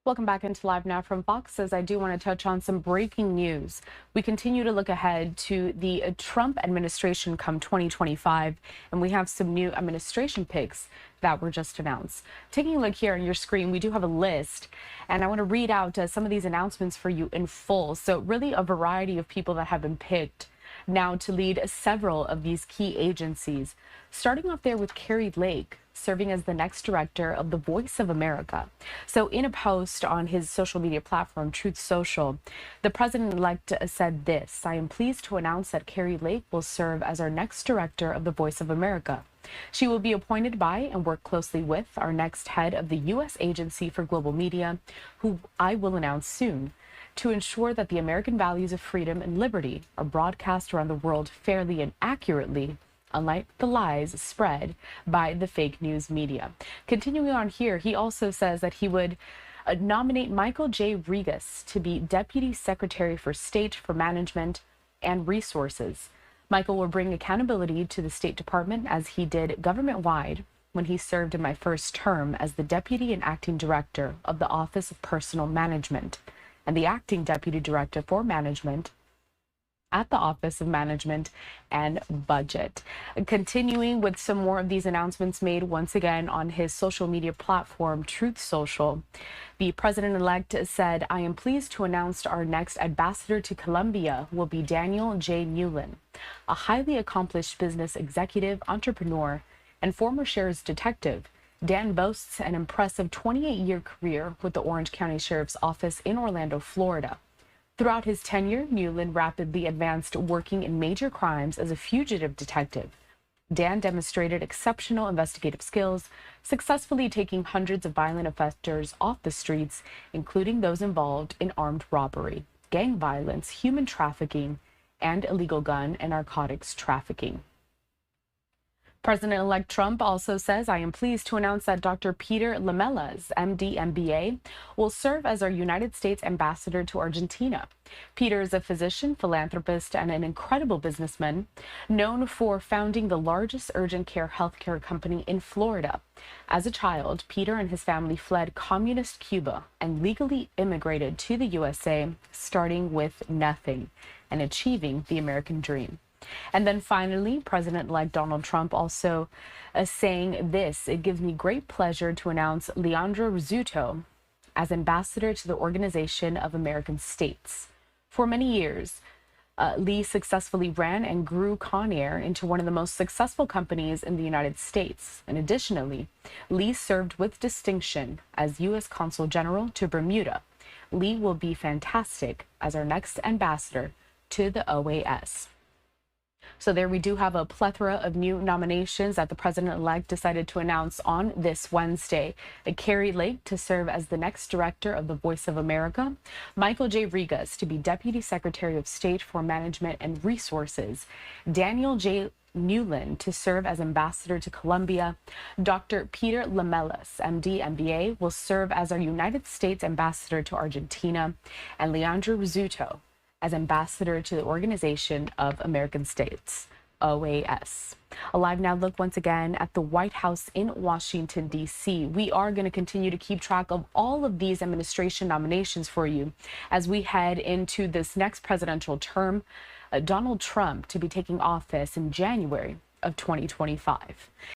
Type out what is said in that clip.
Welcome back into Live Now from Fox. As I do want to touch on some breaking news. We continue to look ahead to the Trump administration come 2025, and we have some new administration picks that were just announced. Taking a look here on your screen, we do have a list, and I want to read out some of these announcements for you in full. So really a variety of people that have been picked now to lead several of these key agencies. Starting off there with Kari Lake, serving as the next director of the Voice of America. So in a post on his social media platform, Truth Social, the president-elect said this: "I am pleased to announce that Kari Lake will serve as our next director of the Voice of America. She will be appointed by and work closely with our next head of the U.S. Agency for Global Media, who I will announce soon, to ensure that the American values of freedom and liberty are broadcast around the world fairly and accurately, unlike the lies spread by the fake news media." Continuing on here, he also says that he would nominate Michael J. Regas to be Deputy Secretary for State for Management and Resources. Michael will bring accountability to the State Department as he did government-wide when he served in my first term as the Deputy and Acting Director of the Office of Personnel Management and the Acting Deputy Director for Management at the Office of Management and Budget. Continuing with some more of these announcements made once again on his social media platform, Truth Social, the president-elect said, "I am pleased to announce our next ambassador to Colombia will be Daniel J. Newlin, a highly accomplished business executive, entrepreneur, and former sheriff's detective. Dan boasts an impressive 28-year career with the Orange County Sheriff's Office in Orlando, Florida. Throughout his tenure, Newlin rapidly advanced working in major crimes as a fugitive detective. Dan demonstrated exceptional investigative skills, successfully taking hundreds of violent offenders off the streets, including those involved in armed robbery, gang violence, human trafficking, and illegal gun and narcotics trafficking." President-elect Trump also says, "I am pleased to announce that Dr. Peter Lamelas, MD, MBA, will serve as our United States ambassador to Argentina. Peter is a physician, philanthropist, and an incredible businessman, known for founding the largest urgent care healthcare company in Florida. As a child, Peter and his family fled communist Cuba and legally immigrated to the USA, starting with nothing and achieving the American dream." And then finally, President-elect Donald Trump also saying this: "It gives me great pleasure to announce Leandro Rizzuto as ambassador to the Organization of American States. For many years, Lee successfully ran and grew Conair into one of the most successful companies in the United States. And additionally, Lee served with distinction as U.S. Consul General to Bermuda. Lee will be fantastic as our next ambassador to the OAS." So there we do have a plethora of new nominations that the president-elect decided to announce on this Wednesday. Kari Lake to serve as the next director of the Voice of America, Michael J. Regas to be Deputy Secretary of State for Management and Resources, Daniel J. Newlin to serve as ambassador to Colombia, Dr. Peter Lamelas, MD, MBA, will serve as our United States ambassador to Argentina, and Leandro Rizzuto as ambassador to the Organization of American States, OAS. A live now look once again at the White House in Washington, D.C. We are going to continue to keep track of all of these administration nominations for you as we head into this next presidential term, Donald Trump to be taking office in January of 2025.